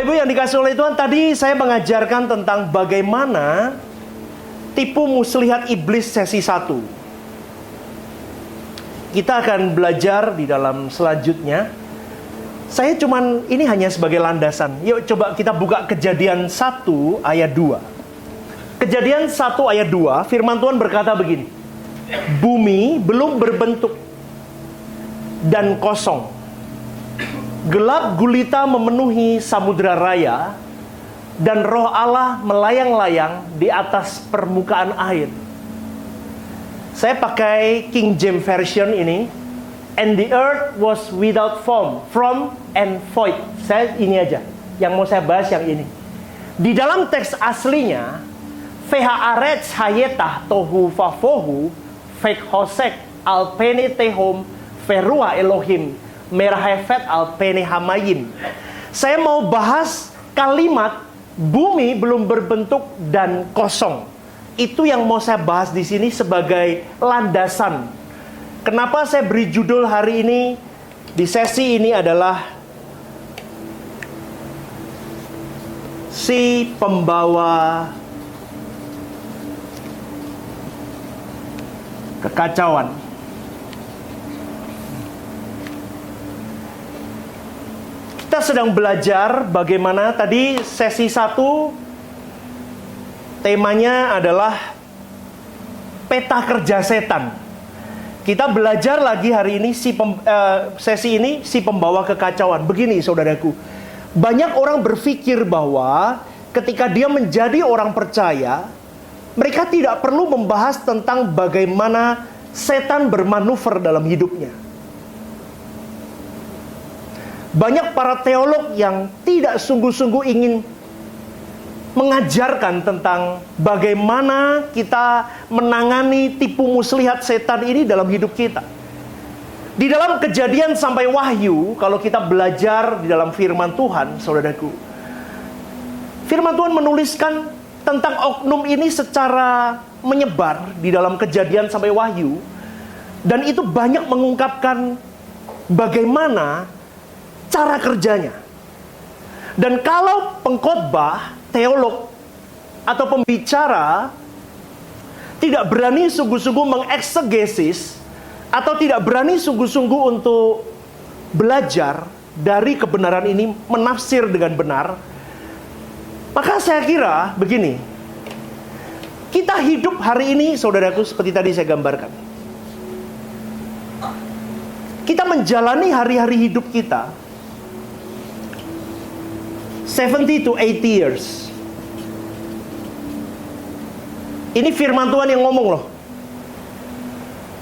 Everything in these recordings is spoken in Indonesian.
Bapak Ibu yang dikasihi oleh Tuhan, tadi saya mengajarkan tentang bagaimana tipu muslihat iblis sesi 1. Kita akan belajar di dalam selanjutnya. Saya cuman, ini hanya sebagai landasan. Yuk coba kita buka Kejadian 1 ayat 2. Kejadian 1 ayat 2, firman Tuhan berkata begini. Bumi belum berbentuk dan kosong. Gelap gulita memenuhi samudera raya, dan roh Allah melayang-layang di atas permukaan air. Saya pakai King James Version ini. And the earth was without form and void. Saya ini aja, yang mau saya bahas yang ini. Di dalam teks aslinya, Ve'haaretz hayetah tohu vafohu, ve'hosek al pene tehom, ve'ruah Elohim, merahefet al pene hamayim. Saya mau bahas kalimat bumi belum berbentuk dan kosong. Itu yang mau saya bahas di sini sebagai landasan. Kenapa saya beri judul hari ini di sesi ini adalah si pembawa kekacauan. Kita sedang belajar bagaimana tadi sesi 1 temanya adalah peta kerja setan. Kita belajar lagi hari ini sesi ini si pembawa kekacauan. Begini saudaraku, banyak orang berpikir bahwa ketika dia menjadi orang percaya, mereka tidak perlu membahas tentang bagaimana setan bermanuver dalam hidupnya. Banyak para teolog yang tidak sungguh-sungguh ingin mengajarkan tentang bagaimana kita menangani tipu muslihat setan ini dalam hidup kita. Di dalam Kejadian sampai Wahyu, kalau kita belajar di dalam firman Tuhan, saudaraku, firman Tuhan menuliskan tentang oknum ini secara menyebar di dalam Kejadian sampai Wahyu, dan itu banyak mengungkapkan bagaimana cara kerjanya. Dan kalau pengkhotbah, teolog, atau pembicara tidak berani sungguh-sungguh mengeksegesis, atau tidak berani sungguh-sungguh untuk belajar dari kebenaran ini, menafsir dengan benar, maka saya kira begini, kita hidup hari ini, saudaraku, seperti tadi saya gambarkan. Kita menjalani hari-hari hidup kita 70 to 80 years. Ini firman Tuhan yang ngomong loh.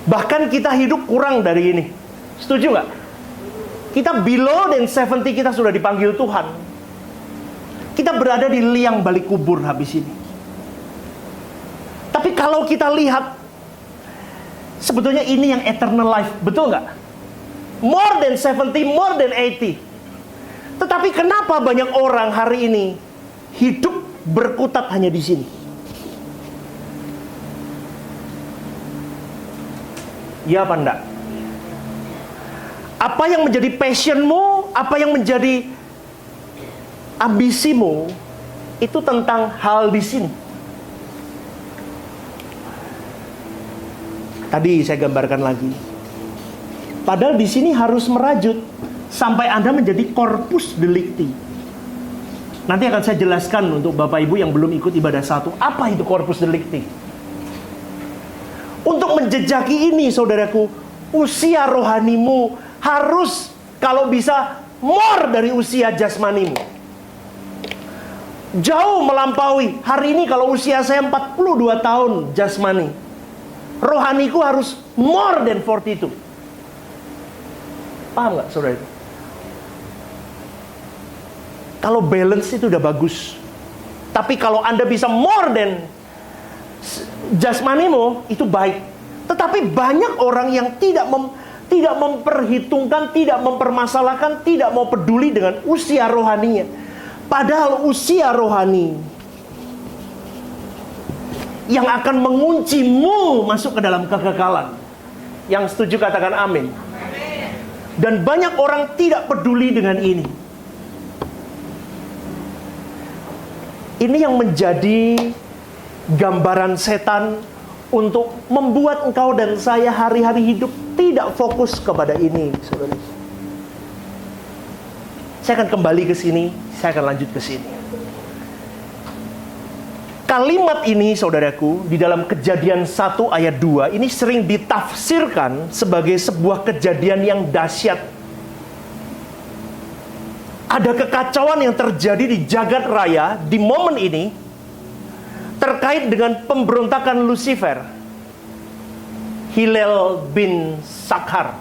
Bahkan kita hidup kurang dari ini. Setuju gak? Kita below than 70, kita sudah dipanggil Tuhan. Kita berada di liang balik kubur habis ini. Tapi kalau kita lihat, sebetulnya ini yang eternal life. Betul gak? More than 70, more than 80. Tetapi kenapa banyak orang hari ini hidup berkutat hanya di sini? Ya apa enggak? Apa yang menjadi passionmu, apa yang menjadi ambisimu, itu tentang hal di sini. Tadi saya gambarkan lagi. Padahal di sini harus merajut sampai Anda menjadi corpus delicti. Nanti akan saya jelaskan untuk Bapak Ibu yang belum ikut ibadah 1, apa itu corpus delicti. Untuk menjejaki ini, saudaraku, usia rohanimu harus, kalau bisa, more dari usia jasmanimu. Jauh melampaui. Hari ini kalau usia saya 42 tahun jasmani, rohaniku harus more than 42. Paham gak, saudaraku? Kalau balance itu udah bagus. Tapi kalau Anda bisa more than jasmanimu, itu baik. Tetapi banyak orang yang tidak memperhitungkan, tidak mempermasalahkan, tidak mau peduli dengan usia rohaninya. Padahal usia rohani yang akan menguncimu masuk ke dalam kekekalan. Yang setuju katakan amin. Dan banyak orang tidak peduli dengan ini. Ini yang menjadi gambaran setan untuk membuat engkau dan saya hari-hari hidup tidak fokus kepada ini, saudara. Saya akan kembali ke sini, saya akan lanjut ke sini. Kalimat ini, saudaraku, di dalam Kejadian 1 ayat 2, ini sering ditafsirkan sebagai sebuah kejadian yang dahsyat. Ada kekacauan yang terjadi di jagat raya di momen ini terkait dengan pemberontakan Lucifer, Hillel bin Sakhar.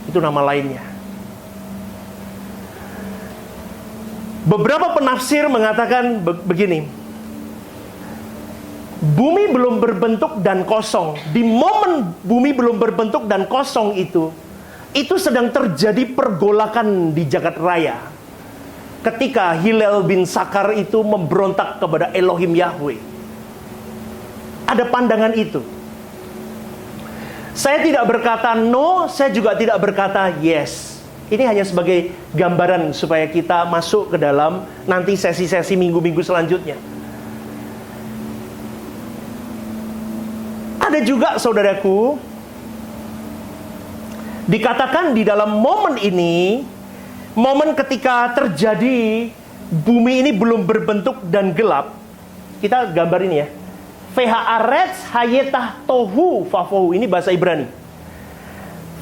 Itu nama lainnya. Beberapa penafsir mengatakan begini, bumi belum berbentuk dan kosong. Di momen bumi belum berbentuk dan kosong itu sedang terjadi pergolakan di jagat raya. Ketika Hillel bin Sakhar itu memberontak kepada Elohim Yahweh. Ada pandangan itu. Saya tidak berkata no, saya juga tidak berkata yes. Ini hanya sebagai gambaran supaya kita masuk ke dalam nanti sesi-sesi minggu-minggu selanjutnya. Ada juga, saudaraku, dikatakan di dalam momen ini, momen ketika terjadi bumi ini belum berbentuk dan gelap. Kita gambar ini ya. V'haaretz hayetah tohu vafohu. Ini bahasa Ibrani.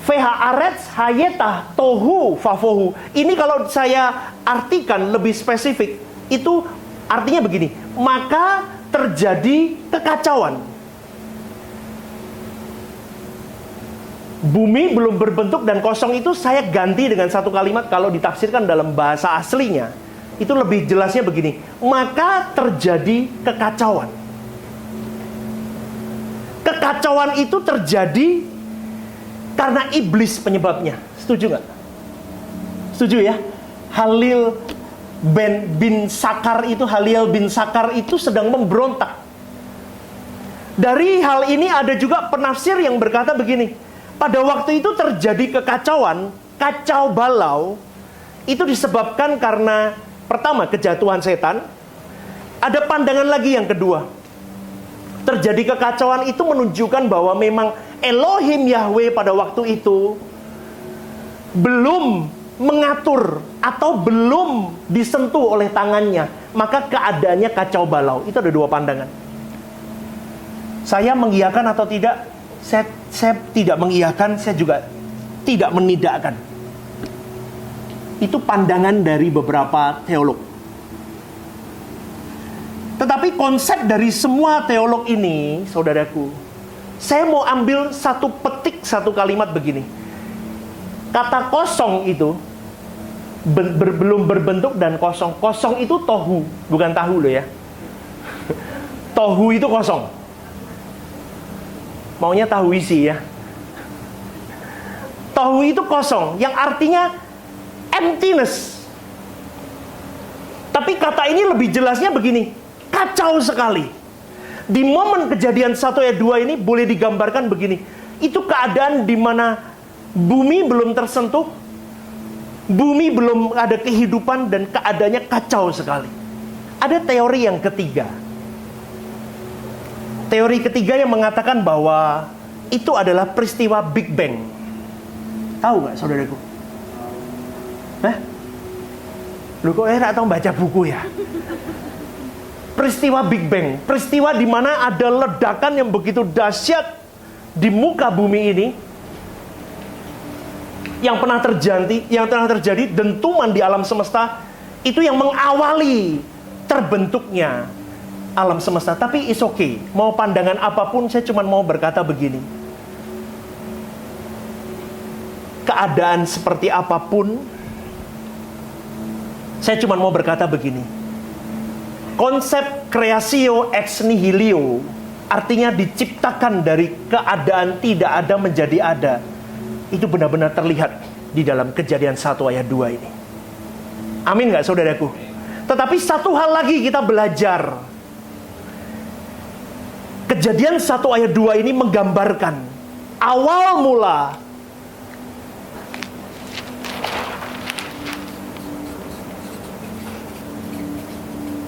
V'haaretz hayetah tohu vafohu. Ini kalau saya artikan lebih spesifik, itu artinya begini. Maka terjadi kekacauan. Bumi belum berbentuk dan kosong itu saya ganti dengan satu kalimat kalau ditafsirkan dalam bahasa aslinya. Itu lebih jelasnya begini. Maka terjadi kekacauan. Kekacauan itu terjadi karena iblis penyebabnya. Setuju nggak? Setuju ya? Hillel bin Sakhar itu sedang memberontak. Dari hal ini ada juga penafsir yang berkata begini. Pada waktu itu terjadi kekacauan, kacau balau, itu disebabkan karena pertama kejatuhan setan. Ada pandangan lagi yang kedua. Terjadi kekacauan itu menunjukkan bahwa memang Elohim Yahweh pada waktu itu belum mengatur atau belum disentuh oleh tangannya. Maka keadaannya kacau balau. Itu ada dua pandangan. Saya mengiyakan atau tidak? Saya tidak mengiyakan, saya juga tidak menidakkan. Itu pandangan dari beberapa teolog. Tetapi konsep dari semua teolog ini, saudaraku, saya mau ambil satu kalimat begini. Kata kosong itu belum berbentuk dan kosong. Kosong itu tohu, bukan tahu loh ya. Tohu itu kosong. Maunya tahu isi ya. Tohu itu kosong, yang artinya emptiness. Tapi kata ini lebih jelasnya begini, kacau sekali. Di momen Kejadian 1 ayat 2 ini boleh digambarkan begini. Itu keadaan di mana bumi belum tersentuh, bumi belum ada kehidupan dan keadaannya kacau sekali. Ada teori yang ketiga. Teori ketiga yang mengatakan bahwa itu adalah peristiwa Big Bang. Tahu nggak, saudaraku? Lu kok nggak tahu baca buku ya? Peristiwa Big Bang, peristiwa di mana ada ledakan yang begitu dahsyat di muka bumi ini, yang pernah terjadi dentuman di alam semesta, itu yang mengawali terbentuknya alam semesta. Tapi it's okay. Mau pandangan apapun, saya cuma mau berkata begini. Keadaan seperti apapun, saya cuma mau berkata begini. Konsep creatio ex nihilo, artinya diciptakan dari keadaan tidak ada menjadi ada. Itu benar-benar terlihat di dalam Kejadian 1 ayat 2 ini. Amin nggak, saudaraku? Tetapi satu hal lagi kita belajar. Kejadian 1 ayat 2 ini menggambarkan awal mula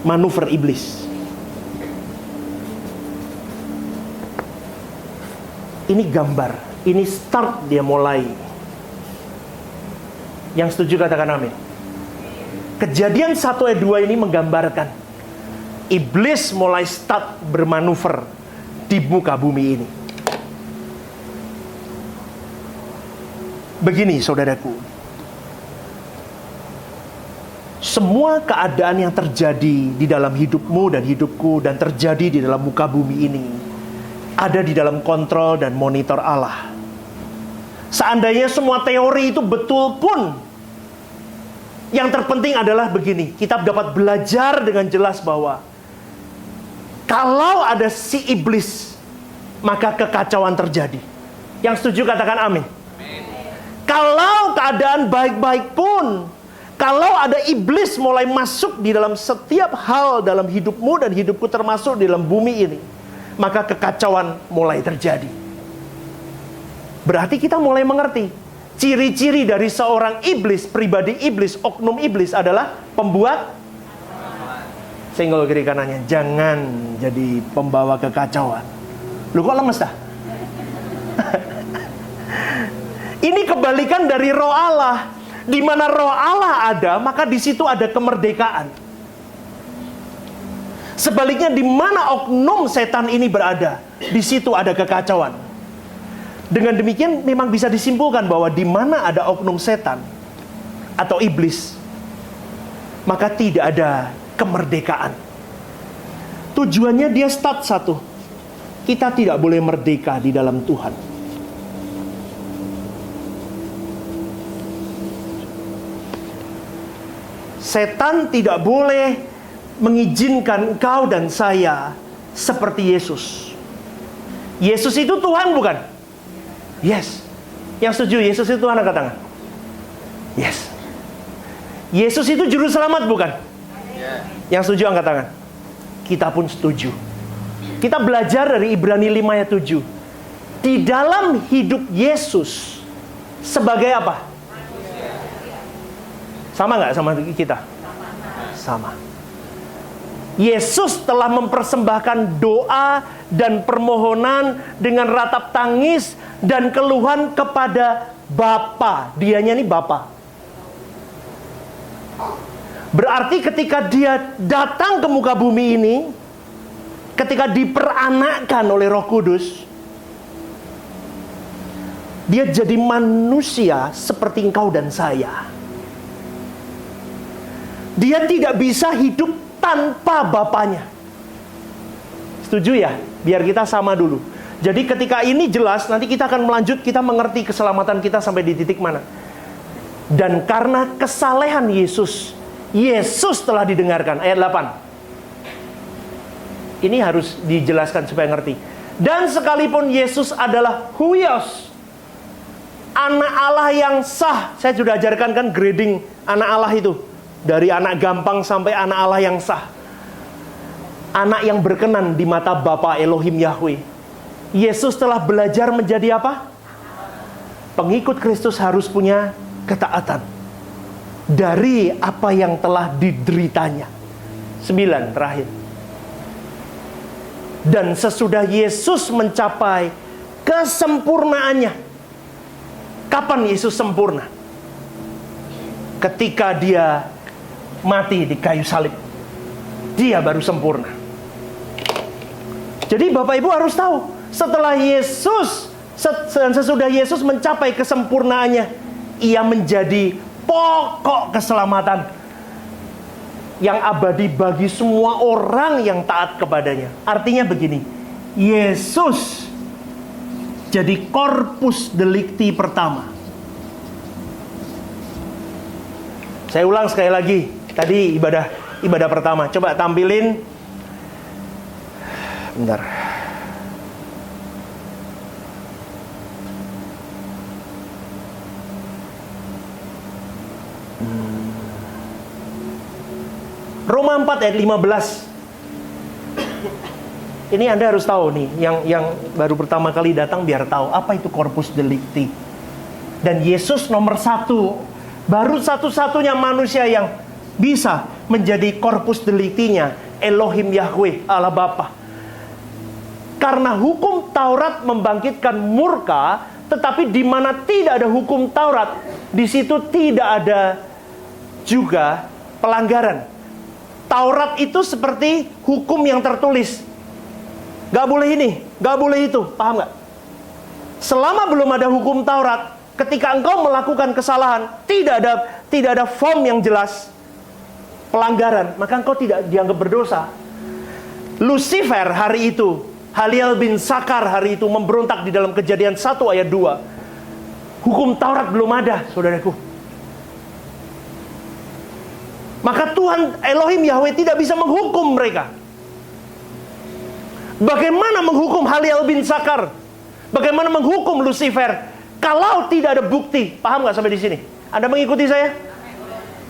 manuver iblis. Ini gambar, ini start dia mulai. Yang setuju katakan amin. Kejadian 1 ayat 2 ini menggambarkan iblis mulai start bermanuver di muka bumi ini. Begini saudaraku, semua keadaan yang terjadi di dalam hidupmu dan hidupku dan terjadi di dalam muka bumi ini ada di dalam kontrol dan monitor Allah. Seandainya semua teori itu betul pun, yang terpenting adalah begini, kita dapat belajar dengan jelas bahwa kalau ada si iblis, maka kekacauan terjadi. Yang setuju katakan amin. Kalau keadaan baik-baik pun, kalau ada iblis mulai masuk di dalam setiap hal dalam hidupmu dan hidupku termasuk di dalam bumi ini, maka kekacauan mulai terjadi. Berarti kita mulai mengerti ciri-ciri dari seorang iblis, pribadi iblis, oknum iblis adalah pembuat. Senggol kiri kanannya, jangan jadi pembawa kekacauan. Lu kok lemes dah? Ini kebalikan dari roh Allah. Di mana roh Allah ada, maka di situ ada kemerdekaan. Sebaliknya di mana oknum setan ini berada, di situ ada kekacauan. Dengan demikian memang bisa disimpulkan bahwa di mana ada oknum setan atau iblis, maka tidak ada kemerdekaan. Tujuannya dia start satu. Kita tidak boleh merdeka di dalam Tuhan. Setan tidak boleh mengizinkan engkau dan saya seperti Yesus. Yesus itu Tuhan bukan? Yes. Yang setuju Yesus itu Tuhan, angkat tangan. Yes. Yesus itu juru selamat bukan? Yang setuju angkat tangan. Kita pun setuju. Kita belajar dari Ibrani 5 ayat 7. Di dalam hidup Yesus sebagai apa? Sama nggak sama kita? Sama. Yesus telah mempersembahkan doa dan permohonan dengan ratap tangis dan keluhan kepada Bapa. Dianya ini Bapa. Berarti ketika dia datang ke muka bumi ini, ketika diperanakkan oleh Roh Kudus, dia jadi manusia seperti engkau dan saya. Dia tidak bisa hidup tanpa Bapanya. Setuju ya? Biar kita sama dulu. Jadi ketika ini jelas, nanti kita akan melanjut, kita mengerti keselamatan kita sampai di titik mana. Dan karena kesalehan Yesus, Yesus telah didengarkan. Ayat 8. Ini harus dijelaskan supaya ngerti. Dan sekalipun Yesus adalah huios, anak Allah yang sah. Saya sudah ajarkan kan grading anak Allah itu. Dari anak gampang sampai anak Allah yang sah. Anak yang berkenan di mata Bapa Elohim Yahweh. Yesus telah belajar menjadi apa? Pengikut Kristus harus punya ketaatan dari apa yang telah dideritanya. 9 terakhir. Dan sesudah Yesus mencapai kesempurnaannya. Kapan Yesus sempurna? Ketika dia mati di kayu salib. Dia baru sempurna. Jadi Bapak Ibu harus tahu, setelah Yesus dan sesudah Yesus mencapai kesempurnaannya, ia menjadi pokok keselamatan yang abadi bagi semua orang yang taat kepadanya. Artinya begini, Yesus jadi corpus delicti pertama. Saya ulang sekali lagi. Tadi ibadah pertama. Coba tampilin. Bentar. Roma 4 ayat 15. Ini Anda harus tahu nih, yang baru pertama kali datang biar tahu apa itu corpus delicti. Dan Yesus nomor 1, baru satu-satunya manusia yang bisa menjadi corpus delicti-nya Elohim Yahweh, Allah Bapa. Karena hukum Taurat membangkitkan murka, tetapi di mana tidak ada hukum Taurat, di situ tidak ada juga pelanggaran. Taurat itu seperti hukum yang tertulis. Gak boleh ini, gak boleh itu, paham gak? Selama belum ada hukum Taurat, ketika engkau melakukan kesalahan, tidak ada form yang jelas pelanggaran, maka engkau tidak dianggap berdosa. Lucifer hari itu, Haliel bin Sakar hari itu memberontak di dalam Kejadian 1 ayat 2. Hukum Taurat belum ada, saudaraku. Maka Tuhan Elohim Yahweh tidak bisa menghukum mereka. Bagaimana menghukum Haliel bin Sakar? Bagaimana menghukum Lucifer kalau tidak ada bukti? Paham nggak sampai di sini? Anda mengikuti saya?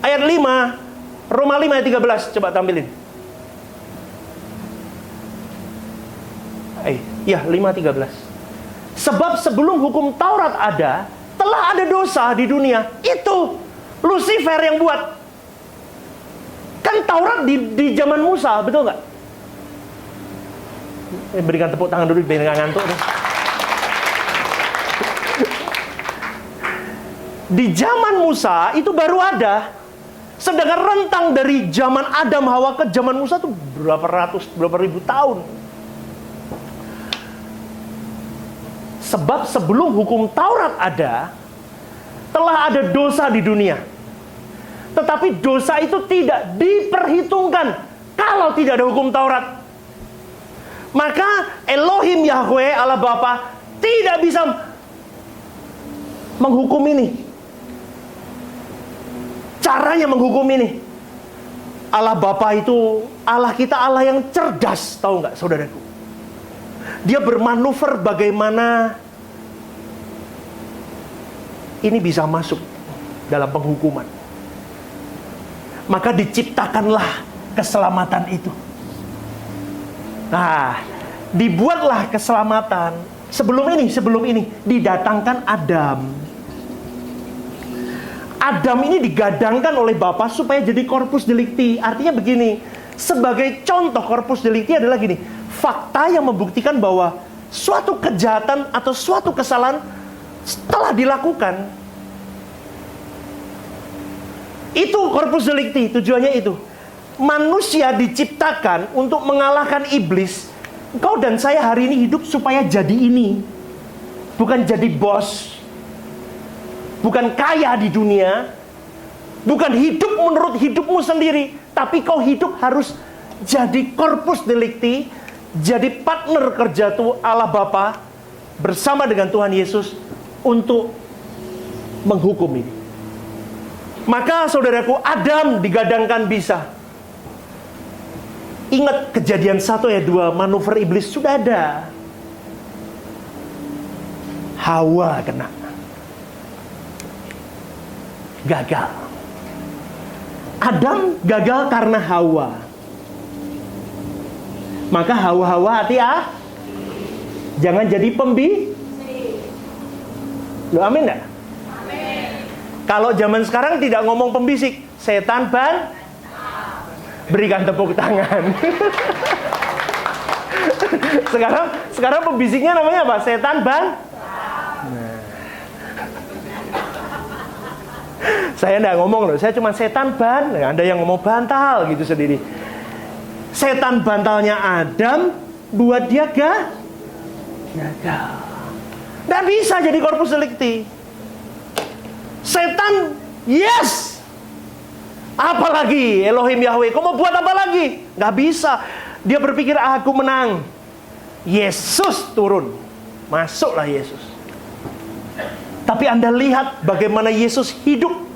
Ayat 5, Roma 5 ayat 13, coba tampilin. Ya, 5:13. Sebab sebelum hukum Taurat ada, telah ada dosa di dunia. Itu Lucifer yang buat. Kan Taurat di zaman Musa, betul nggak? Berikan tepuk tangan dulu biar nggak ngantuk nih. Di zaman Musa itu baru ada. Sedangkan rentang dari zaman Adam Hawa ke zaman Musa itu berapa ribu tahun. Sebab sebelum hukum Taurat ada, telah ada dosa di dunia. Tetapi dosa itu tidak diperhitungkan kalau tidak ada hukum Taurat. Maka Elohim Yahweh Allah Bapa tidak bisa menghukum ini. Caranya menghukum ini, Allah Bapa itu, Allah kita Allah yang cerdas, tahu nggak saudaraku? Dia bermanuver bagaimana ini bisa masuk dalam penghukuman. Maka diciptakanlah keselamatan itu. Nah, dibuatlah keselamatan. Sebelum ini didatangkan Adam. Adam ini digadangkan oleh Bapa supaya jadi corpus delicti. Artinya begini, sebagai contoh corpus delicti adalah gini, fakta yang membuktikan bahwa suatu kejahatan atau suatu kesalahan telah dilakukan. Itu corpus delicti, tujuannya itu. Manusia diciptakan untuk mengalahkan iblis. Kau dan saya hari ini hidup supaya jadi ini, bukan jadi bos, bukan kaya di dunia, bukan hidup menurut hidupmu sendiri, tapi kau hidup harus jadi corpus delicti, jadi partner kerja tuh Allah Bapa bersama dengan Tuhan Yesus untuk menghukum ini. Maka saudaraku, Adam digadangkan bisa. Ingat Kejadian 1 ayat 2, manuver iblis sudah ada. Hawa kena. Gagal. Adam gagal karena Hawa. Maka Hawa hati jangan jadi Loh, amin enggak? Amin. Kalau zaman sekarang tidak ngomong pembisik, setan berikan tepuk tangan. Sekarang pembisiknya namanya apa? Setan Saya enggak ngomong loh, saya cuma setan Anda yang ngomong bantal gitu sendiri. Setan bantalnya Adam buat dia gagal. Nggak bisa jadi corpus delicti. Setan, yes. Apalagi Elohim Yahweh, kau mau buat apa lagi? Nggak bisa. Dia berpikir aku menang. Yesus turun, masuklah Yesus. Tapi Anda lihat bagaimana Yesus hidup.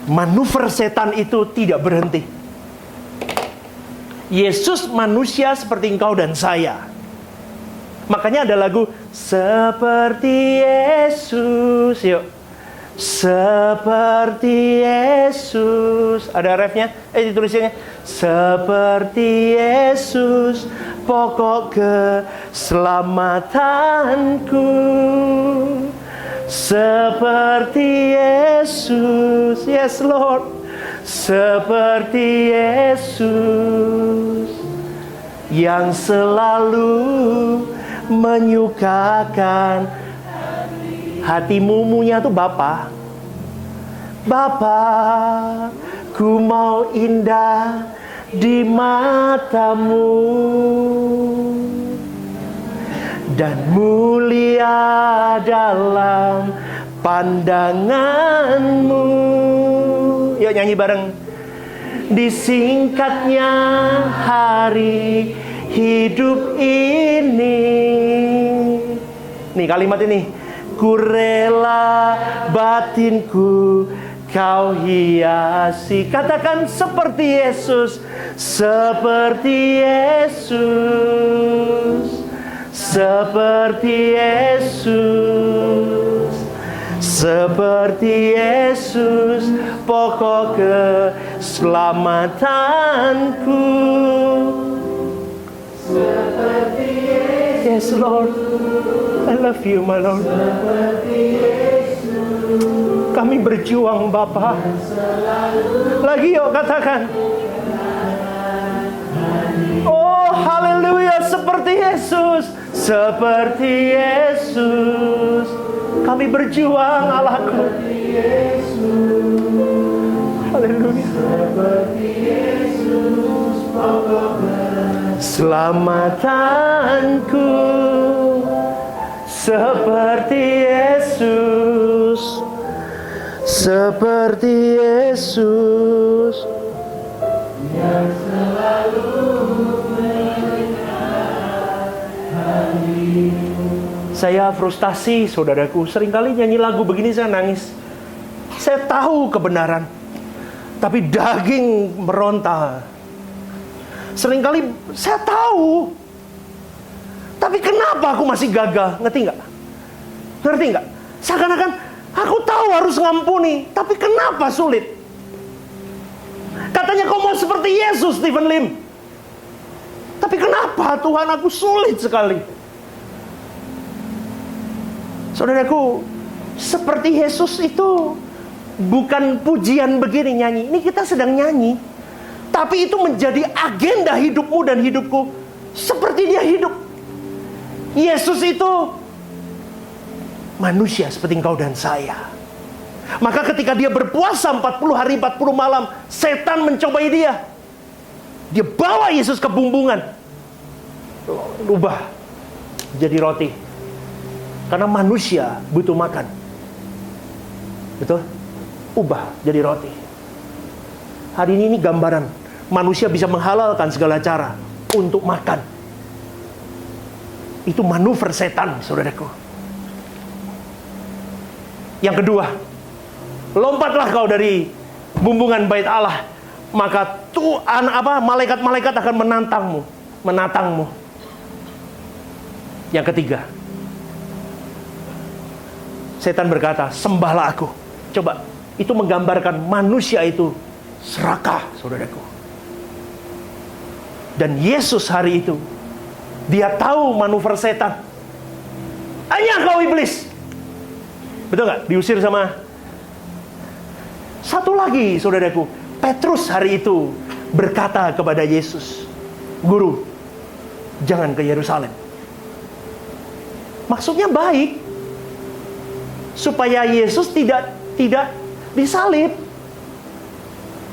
Manuver setan itu tidak berhenti. Yesus manusia seperti engkau dan saya. Makanya ada lagu seperti Yesus. Yuk. Seperti Yesus. Ada refnya? Ditulisnya seperti Yesus, pokok keselamatanku. Seperti Yesus, yes Lord. seperti Yesus yang selalu menyukakan hatimu. Munya tuh Bapa. Bapa, ku mau indah di matamu dan mulia dalam pandanganmu. Yuk nyanyi bareng. Disingkatnya hari hidup ini. Nih kalimat ini. Ku rela batinku kau hiasi. Katakan seperti Yesus. Seperti Yesus. Seperti Yesus. Seperti Yesus, pokok keselamatanku. Seperti Yesus. Yes, Lord. I love you, my Lord. Seperti Yesus. Kami berjuang, Bapa. Lagi yuk katakan. Oh, haleluya, seperti Yesus. Seperti Yesus. Kami berjuang, Allahku. Haleluya. Selamatanku seperti Yesus. Seperti Yesus yang selalu saya frustasi, saudaraku. Seringkali nyanyi lagu begini saya nangis. Saya tahu kebenaran, tapi daging meronta. Seringkali saya tahu, tapi kenapa aku masih gagal? Ngerti nggak? Ngerti nggak? Seakan-akan aku tahu harus ngampuni, tapi kenapa sulit? Katanya kau mau seperti Yesus, Stephen Lim. Tapi kenapa Tuhan aku sulit sekali? Saudaraku, seperti Yesus itu bukan pujian begini nyanyi. Ini kita sedang nyanyi. Tapi itu menjadi agenda hidupmu dan hidupku. Seperti dia hidup. Yesus itu manusia seperti engkau dan saya. Maka ketika dia berpuasa 40 hari 40 malam, setan mencobai dia. Dia bawa Yesus ke bumbungan. Ubah jadi roti. Karena manusia butuh makan. Betul? Ubah jadi roti. Hari ini gambaran. Manusia bisa menghalalkan segala cara untuk makan. Itu manuver setan, saudaraku. Yang kedua, lompatlah kau dari bumbungan bait Allah, maka malaikat-malaikat akan menatangmu. Yang ketiga, setan berkata, sembahlah aku. Coba, itu menggambarkan manusia itu serakah, saudaraku. Dan Yesus hari itu, dia tahu manuver setan. Hanya kau iblis. Betul gak? Diusir sama satu lagi, saudaraku. Petrus hari itu berkata kepada Yesus, Guru, jangan ke Yerusalem. Maksudnya baik, supaya Yesus tidak disalib.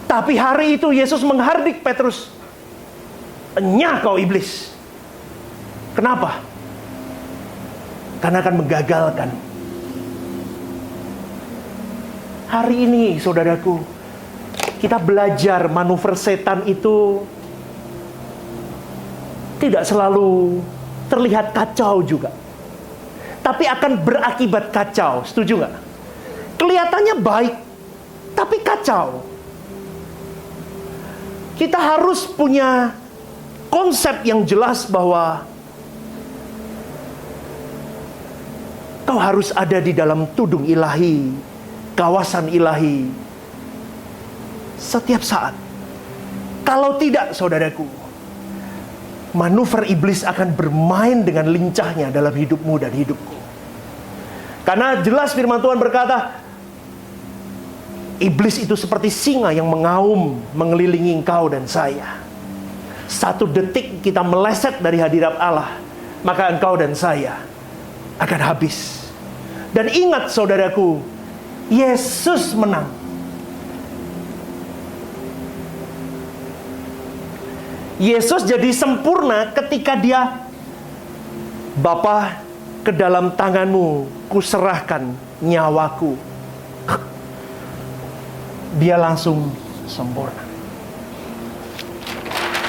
Tapi hari itu Yesus menghardik Petrus. Enyah kau iblis. Kenapa? Karena akan menggagalkan. Hari ini, saudaraku, kita belajar manuver setan itu tidak selalu terlihat kacau juga. Tapi akan berakibat kacau. Setuju nggak? Kelihatannya baik, tapi kacau. Kita harus punya konsep yang jelas bahwa kau harus ada di dalam tudung ilahi, kawasan ilahi, setiap saat. Kalau tidak, saudaraku, manuver iblis akan bermain dengan lincahnya dalam hidupmu dan hidupku. Karena jelas firman Tuhan berkata, Iblis itu seperti singa yang mengaum mengelilingi engkau dan saya. 1 detik kita meleset dari hadirat Allah, maka engkau dan saya akan habis. Dan ingat saudaraku, Yesus menang. Yesus jadi sempurna ketika dia, Bapa, ke dalam tanganmu kuserahkan nyawaku. Dia langsung sempurna.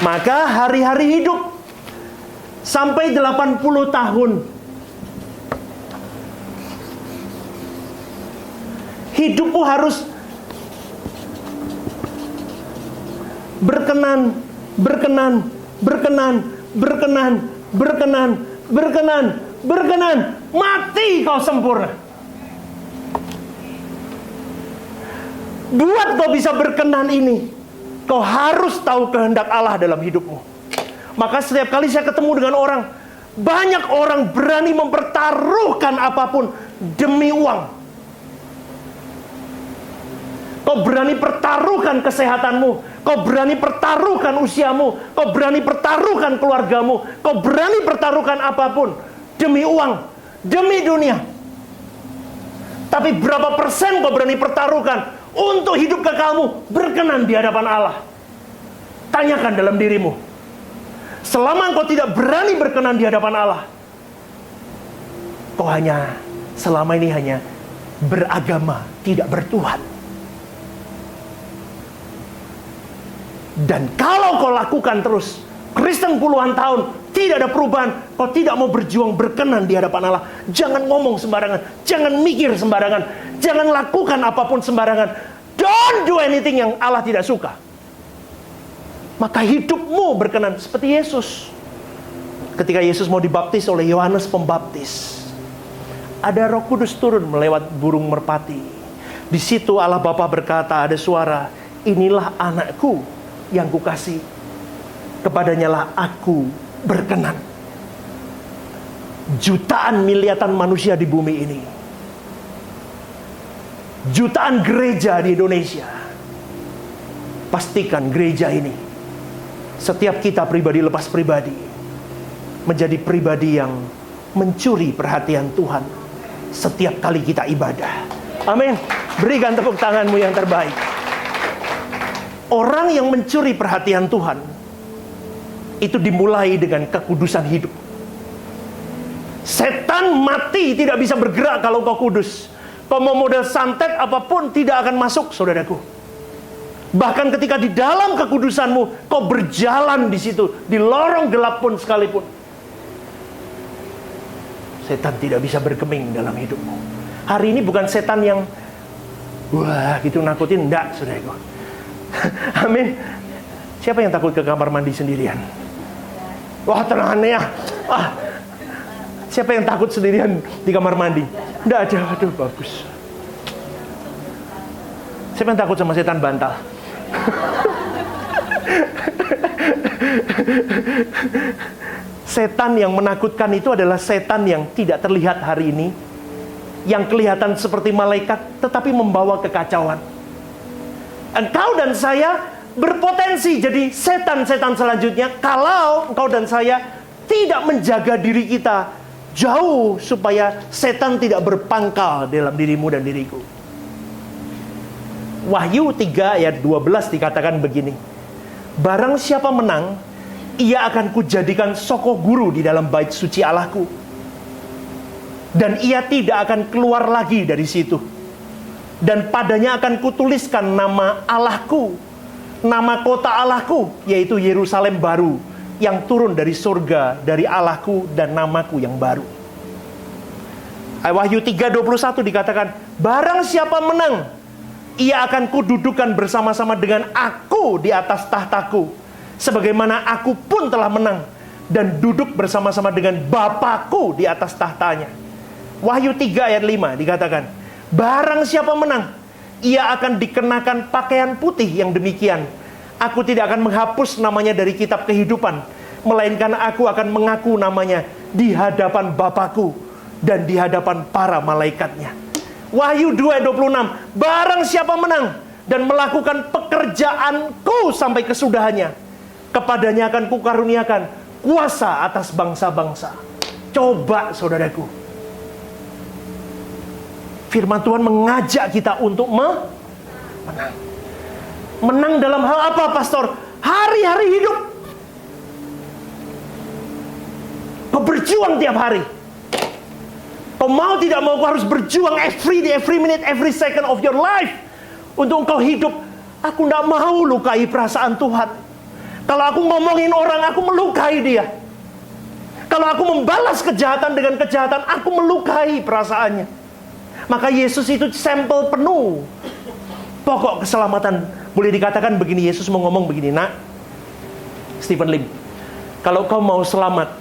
Maka hari-hari hidup sampai 80 tahun, hidupmu harus berkenan, berkenan, berkenan, berkenan, berkenan, berkenan, berkenan. Mati kau sempurna. Buat kau bisa berkenan ini, kau harus tahu kehendak Allah dalam hidupmu. Maka setiap kali saya ketemu dengan orang, banyak orang berani mempertaruhkan apapun demi uang. Kau berani pertaruhkan kesehatanmu, kau berani pertaruhkan usiamu, kau berani pertaruhkan keluargamu, kau berani pertaruhkan apapun demi uang, demi dunia. Tapi berapa persen kau berani pertaruhkan untuk hidup kekalmu berkenan di hadapan Allah? Tanyakan dalam dirimu. Selama engkau tidak berani berkenan di hadapan Allah, kau selama ini hanya beragama, tidak bertuhan. Dan kalau kau lakukan terus, Kristen puluhan tahun, tidak ada perubahan, kau tidak mau berjuang berkenan di hadapan Allah, jangan ngomong sembarangan, jangan mikir sembarangan, jangan lakukan apapun sembarangan. Don't do anything yang Allah tidak suka. Maka hidupmu berkenan seperti Yesus. Ketika Yesus mau dibaptis oleh Yohanes Pembaptis, ada Roh Kudus turun melewat burung merpati. Di situ Allah Bapa berkata, ada suara, inilah anakku yang kukasih, kepadanya lah aku berkenan. Jutaan miliatan manusia di bumi ini, jutaan gereja di Indonesia. Pastikan gereja ini, setiap kita pribadi lepas pribadi, menjadi pribadi yang mencuri perhatian Tuhan setiap kali kita ibadah. Amin. Berikan tepuk tanganmu yang terbaik. Orang yang mencuri perhatian Tuhan itu dimulai dengan kekudusan hidup. Setan mati tidak bisa bergerak kalau kau kudus. Kau mau model santet apapun tidak akan masuk, saudaraku. Bahkan ketika di dalam kekudusanmu, kau berjalan di situ, di lorong gelap pun sekalipun, setan tidak bisa bergeming dalam hidupmu. Hari ini bukan setan yang wah gitu nakutin, enggak, saudaraku. Amin. Siapa yang takut ke kamar mandi sendirian? Wah, tenang ya. Siapa yang takut sendirian di kamar mandi? Enggak ada. Aduh, bagus. Siapa yang takut sama setan bantal? Setan yang menakutkan itu adalah setan yang tidak terlihat hari ini, yang kelihatan seperti malaikat tetapi membawa kekacauan. Engkau dan saya berpotensi jadi setan-setan selanjutnya kalau engkau dan saya tidak menjaga diri kita jauh supaya setan tidak berpangkal dalam dirimu dan diriku. Wahyu 3 ayat 12 dikatakan begini, barang siapa menang, ia akan kujadikan soko guru di dalam bait suci Allahku, dan ia tidak akan keluar lagi dari situ. Dan padanya akan kutuliskan nama Allahku, nama kota Allahku, yaitu Yerusalem baru, yang turun dari surga, dari Allahku, dan namaku yang baru. Wahyu 3:21 dikatakan, barang siapa menang, ia akan kududukan bersama-sama dengan aku di atas tahtaku, sebagaimana aku pun telah menang dan duduk bersama-sama dengan Bapakku di atas tahtanya. Wahyu 3 ayat 5 dikatakan, barang siapa menang, ia akan dikenakan pakaian putih yang demikian. Aku tidak akan menghapus namanya dari kitab kehidupan, melainkan aku akan mengaku namanya di hadapan Bapakku dan di hadapan para malaikatnya. Wahyu 2:26, barang siapa menang, dan melakukan pekerjaanku sampai kesudahannya. Kepadanya akan kukaruniakan kuasa atas bangsa-bangsa. Coba saudaraku, firman Tuhan mengajak kita untuk menang. Menang dalam hal apa, pastor? Hari-hari hidup. Kau berjuang tiap hari. Kau mau tidak mau, kau harus berjuang every day, every minute, every second of your life untuk engkau hidup. Aku tidak mau lukai perasaan Tuhan. Kalau aku ngomongin orang, aku melukai dia. Kalau aku membalas kejahatan dengan kejahatan, aku melukai perasaannya. Maka Yesus itu sampel penuh pokok keselamatan. Boleh dikatakan begini, Yesus mau ngomong begini, nak, Stephen Lim, kalau kau mau selamat,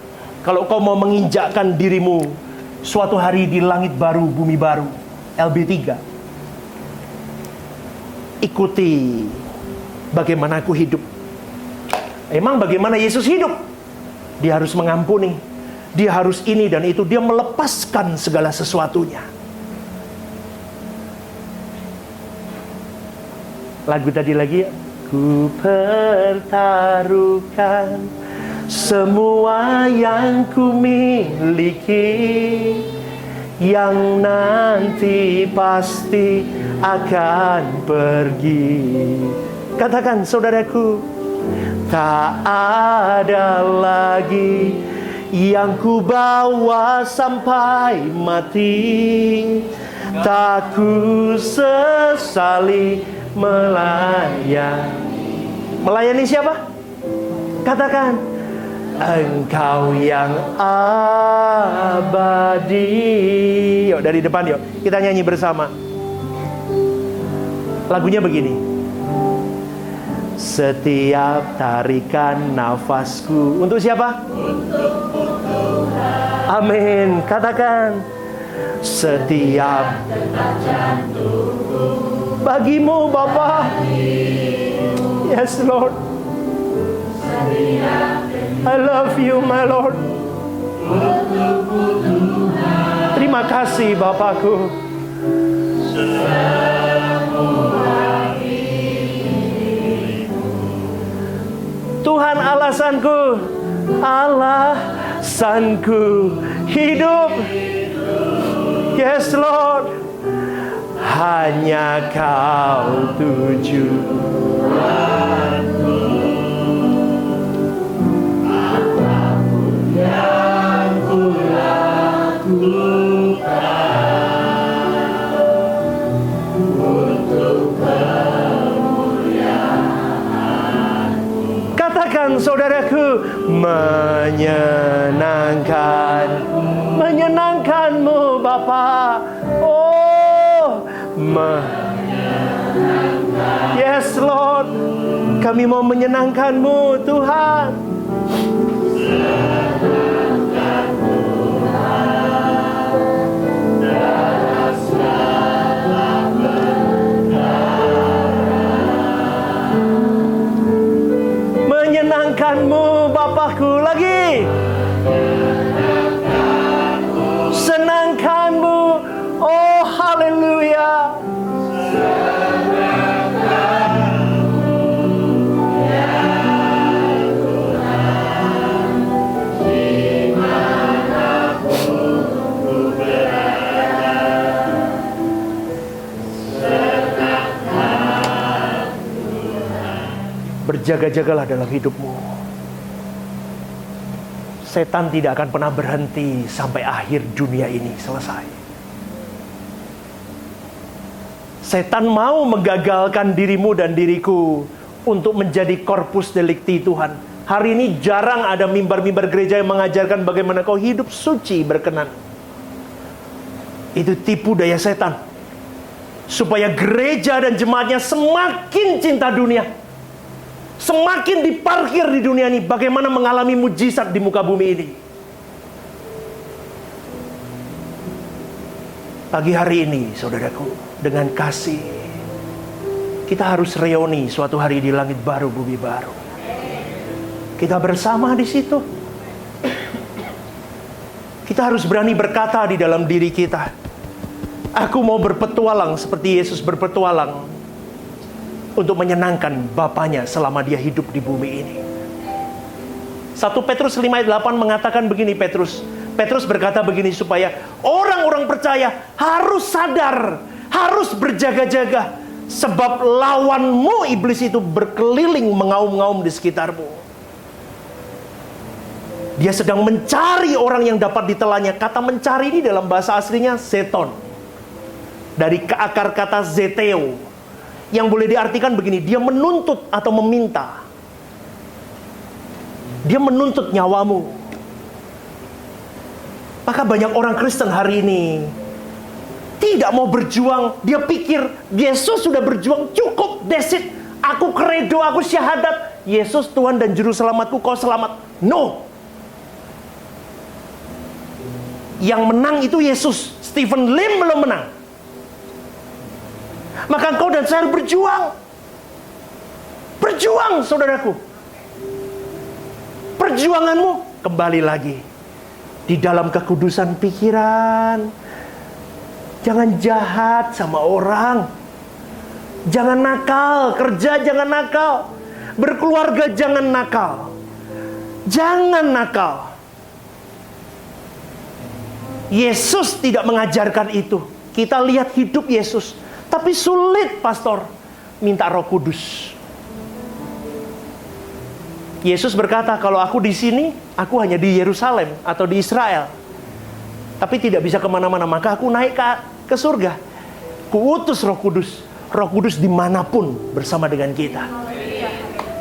kalau kau mau menginjakkan dirimu suatu hari di langit baru, bumi baru, LB3, ikuti bagaimana aku hidup. Emang bagaimana Yesus hidup? Dia harus mengampuni, dia harus ini dan itu, dia melepaskan segala sesuatunya. Lagu tadi lagi, ku pertaruhkan semua yang ku miliki, yang nanti pasti akan pergi. Katakan saudaraku, tak ada lagi yang ku bawa sampai mati, tak ku sesali melayani siapa? Katakan, Engkau yang abadi. Yuk dari depan, yuk kita nyanyi bersama. Lagunya begini. Setiap tarikan nafasku. Untuk siapa? Untuk Tuhan. Amin. Katakan, setiap detak jantungku bagimu Bapa. Yes Lord, I love you my Lord. Terima kasih Bapakku. Tuhan alasanku, alasanku hidup. Yes Lord, hanya Kau tujuanku. Apapun yang ku lakukan untuk kemuliaan-Mu. Katakan saudaraku, menyenangkan-Mu Bapa. Yes Lord, kami mau menyenangkan-Mu Tuhan. Menyenangkan-Mu Bapakku, lagi senangkan-Mu. Oh haleluya. Berjaga-jagalah dalam hidupmu. Setan tidak akan pernah berhenti sampai akhir dunia ini selesai. Setan mau menggagalkan dirimu dan diriku untuk menjadi corpus delicti Tuhan. Hari ini jarang ada mimbar-mimbar gereja yang mengajarkan bagaimana kau hidup suci berkenan. Itu tipu daya setan, supaya gereja dan jemaatnya semakin cinta dunia, semakin diparkir di dunia ini. Bagaimana mengalami mujizat di muka bumi ini. Pagi hari ini saudaraku, dengan kasih, kita harus reuni suatu hari di langit baru, bumi baru. Kita bersama di situ. Kita harus berani berkata di dalam diri kita, aku mau berpetualang seperti Yesus berpetualang. untuk menyenangkan bapaknya selama dia hidup di bumi ini. 1 Petrus 5 ayat 8 mengatakan begini, Petrus berkata begini, supaya orang-orang percaya harus sadar, harus berjaga-jaga, sebab lawanmu iblis itu berkeliling mengaum-ngaum di sekitarmu. Dia sedang mencari orang yang dapat ditelannya. Kata mencari ini dalam bahasa aslinya zeton, dari akar kata zeteo, yang boleh diartikan begini, dia menuntut atau meminta. Dia menuntut nyawamu. Maka banyak orang Kristen hari ini tidak mau berjuang. Dia pikir Yesus sudah berjuang, cukup, that's it. Aku kredo, aku syahadat, Yesus Tuhan dan Juru Selamatku, kau selamat. No. Yang menang itu Yesus. Stephen Lim belum menang. Maka engkau dan saya berjuang. Berjuang, saudaraku. Perjuanganmu kembali lagi di dalam kekudusan pikiran. Jangan jahat sama orang. Jangan nakal, kerja jangan nakal. Berkeluarga jangan nakal. Jangan nakal. Yesus tidak mengajarkan itu. Kita lihat hidup Yesus. Tapi sulit, pastor, minta Roh Kudus. Yesus berkata, kalau aku di sini, aku hanya di Yerusalem atau di Israel. Tapi tidak bisa kemana-mana, maka aku naik ke surga. Kuutus Roh Kudus. Roh Kudus dimanapun bersama dengan kita.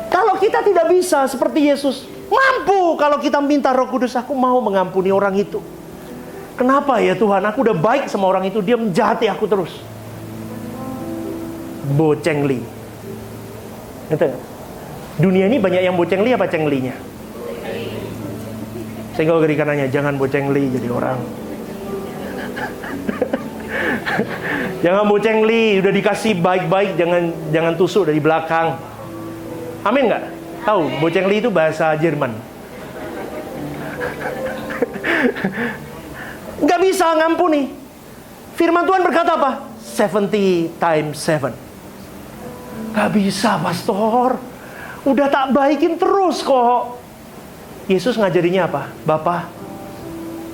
Kalau kita tidak bisa seperti Yesus, mampu kalau kita minta Roh Kudus, aku mau mengampuni orang itu. Kenapa ya Tuhan, aku udah baik sama orang itu, dia menjahati aku terus. Bocengli. Gitu. Dunia ini banyak yang bocengli apa cenglinya? Sehingga kiri kanannya, jangan bocengli jadi orang. Jangan bocengli, udah dikasih baik-baik, jangan tusuk dari belakang. Amin nggak? Tahu, bocengli itu bahasa Jerman. Nggak bisa ngampuni. Firman Tuhan berkata apa? 70 times 7. Nggak bisa, pastor. Udah tak baikin terus kok. Yesus ngajarinya apa? Bapa,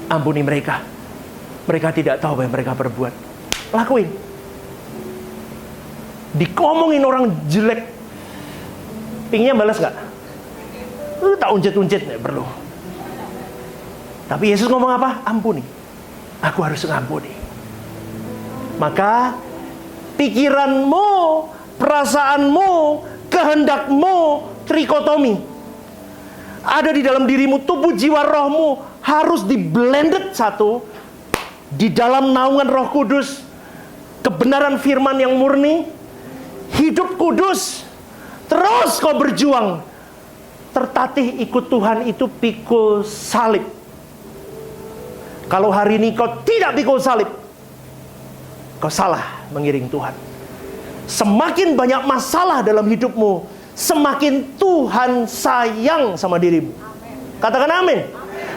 ampuni mereka. Mereka tidak tahu apa yang mereka perbuat. Lakuin. Dikomongin orang jelek, pinginnya balas gak? Tak uncet-uncet, gak perlu. Tapi Yesus ngomong apa? Ampuni. Aku harus mengampuni. Maka pikiranmu, perasaanmu, kehendakmu trikotomi ada di dalam dirimu, tubuh, jiwa, rohmu harus di-blended satu di dalam naungan Roh Kudus, kebenaran firman yang murni, hidup kudus. Terus kau berjuang, tertatih ikut Tuhan, itu pikul salib. Kalau hari ini kau tidak pikul salib, kau salah mengiring Tuhan. Semakin banyak masalah dalam hidupmu, semakin Tuhan sayang sama dirimu. Katakan amin.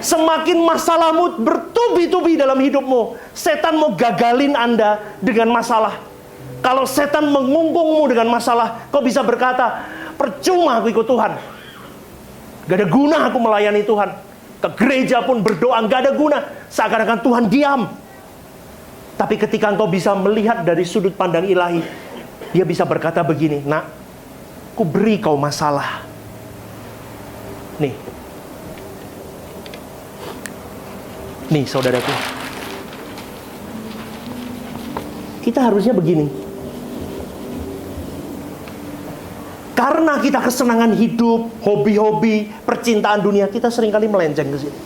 Semakin masalahmu bertubi-tubi dalam hidupmu, setan mau gagalin Anda dengan masalah. Kalau setan mengungkungmu dengan masalah, kau bisa berkata, percuma aku ikut Tuhan. Gak ada guna aku melayani Tuhan. Ke gereja pun berdoa, gak ada guna. Seakan-akan Tuhan diam. Tapi ketika engkau bisa melihat dari sudut pandang ilahi, dia bisa berkata begini, nak, ku beri kau masalah. Nih saudaraku, kita harusnya begini. Karena kita kesenangan hidup, hobi-hobi, percintaan dunia, kita seringkali melenceng ke sini.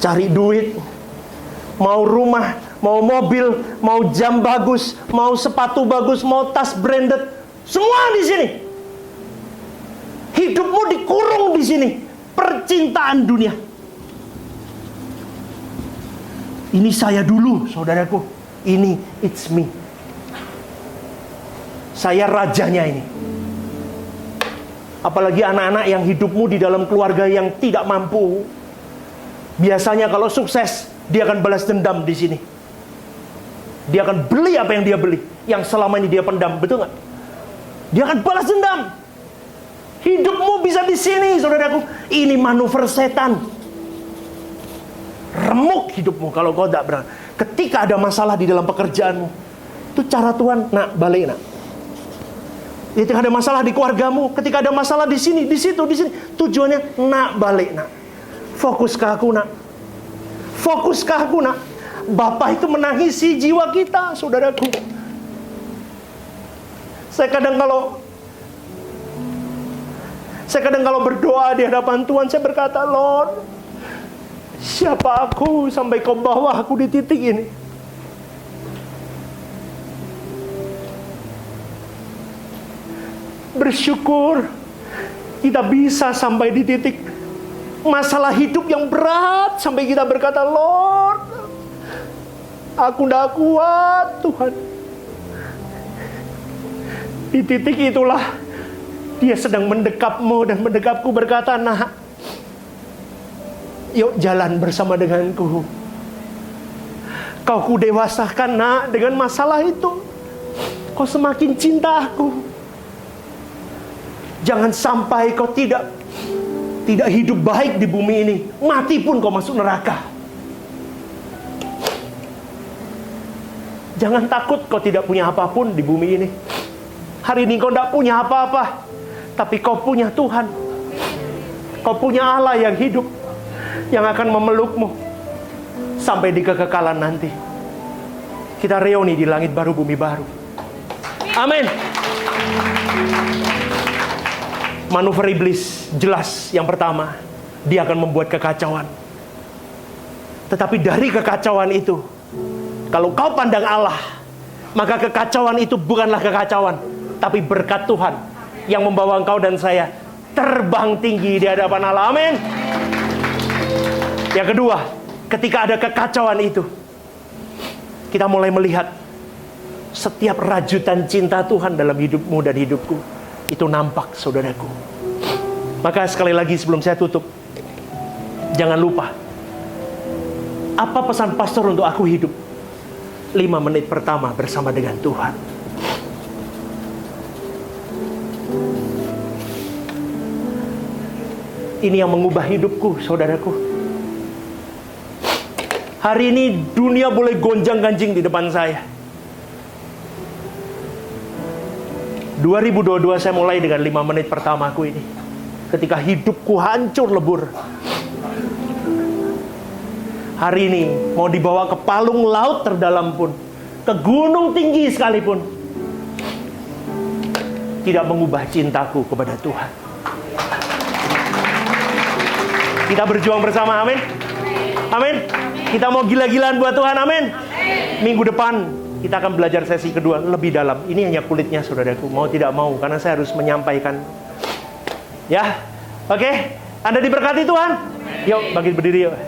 Cari duit, mau rumah, mau mobil, mau jam bagus, mau sepatu bagus, mau tas branded, semua di sini. Hidupmu dikurung di sini, percintaan dunia. Ini saya dulu, saudaraku. Ini, it's me. Saya rajanya ini. Apalagi anak-anak yang hidupmu di dalam keluarga yang tidak mampu. Biasanya kalau sukses, dia akan balas dendam di sini. Dia akan beli apa yang dia beli. yang selama ini dia pendam, betul nggak? Dia akan balas dendam. Hidupmu bisa di sini, saudaraku. Ini manuver setan. Remuk hidupmu kalau kau tidak berani. Ketika ada masalah di dalam pekerjaanmu, itu cara Tuhan, nak balik nak. Ketika ada masalah di keluargamu, ketika ada masalah di sini, di situ, di sini, tujuannya nak balik nak. Fokus ke aku nak. Fokus ke aku nak. Bapa itu menangisi jiwa kita, saudaraku. Saya kadang kalau berdoa di hadapan Tuhan, saya berkata, Lord, siapa aku sampai kau bawa aku di titik ini? Bersyukur kita bisa sampai di titik masalah hidup yang berat, sampai kita berkata, Lord, aku tidak kuat Tuhan. Di titik itulah Dia sedang mendekapmu dan mendekapku, berkata, nak, yuk jalan bersama denganku. Kau kudewasakan nak dengan masalah itu. Kau semakin cinta aku. Jangan sampai kau tidak hidup baik di bumi ini. Mati pun kau masuk neraka. Jangan takut kau tidak punya apapun di bumi ini. Hari ini kau tidak punya apa-apa, tapi kau punya Tuhan. Kau punya Allah yang hidup, yang akan memelukmu sampai di kekekalan nanti. Kita reuni di langit baru, bumi baru. Amin. Manuver iblis jelas. Yang pertama, dia akan membuat kekacauan. Tetapi dari kekacauan itu, kalau kau pandang Allah, maka kekacauan itu bukanlah kekacauan, tapi berkat Tuhan yang membawa engkau dan saya terbang tinggi di hadapan Allah. Amin. Yang kedua, ketika ada kekacauan itu, kita mulai melihat setiap rajutan cinta Tuhan dalam hidupmu dan hidupku. Itu nampak, saudaraku. Maka sekali lagi sebelum saya tutup, jangan lupa, apa pesan pastor untuk aku hidup? 5 menit pertama bersama dengan Tuhan. Ini yang mengubah hidupku, saudaraku. Hari ini dunia boleh gonjang-ganjing di depan saya. 2022 saya mulai dengan 5 menit pertamaku ini. Ketika hidupku hancur lebur. Hari ini mau dibawa ke palung laut terdalam pun, ke gunung tinggi sekalipun, tidak mengubah cintaku kepada Tuhan. Kita berjuang bersama, amin. Amin. Kita mau gila-gilaan buat Tuhan, amin. Minggu depan kita akan belajar sesi kedua lebih dalam. Ini hanya kulitnya, saudaraku. Mau tidak mau, karena saya harus menyampaikan. Ya, oke. Anda diberkati Tuhan. Yuk, bangkit berdiri yuk.